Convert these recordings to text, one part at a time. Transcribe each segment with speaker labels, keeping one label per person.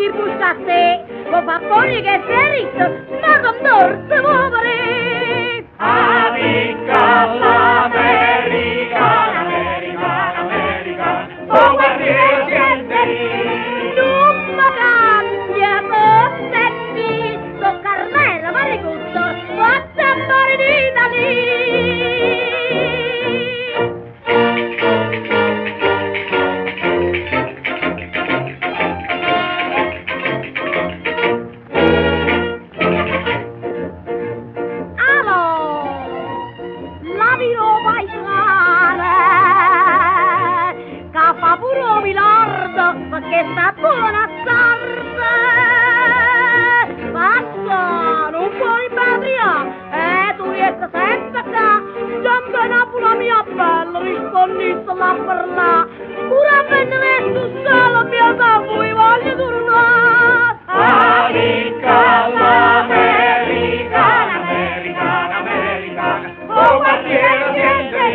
Speaker 1: ti buscaste, con papponi che sei ritto, ma non dorso, poveri!
Speaker 2: Amica l'americana, americana, americana, oh guardiere siete
Speaker 1: Non mi cambia, consenti, sto Carmela, ma di gusto, faccia amore d'Italia! Perché sta buona sorte, basta, non puoi patria, tu riesci sempre da, giambe Napoli mia bella, rispondisla per là, pure a venire su solo mia sangue, voglio tornare.
Speaker 2: Amica l'americana, americana, americana, oh guardiere siete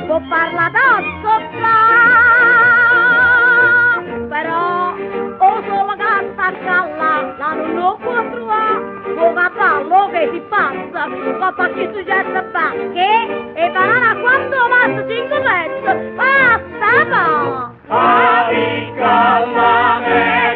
Speaker 1: può parla d'ozzo però o solo canta a calla la non può trovare o cavallo che si passa coppa chi succede che e banana quando basta 5 pezzi basta va
Speaker 2: Amica l'americana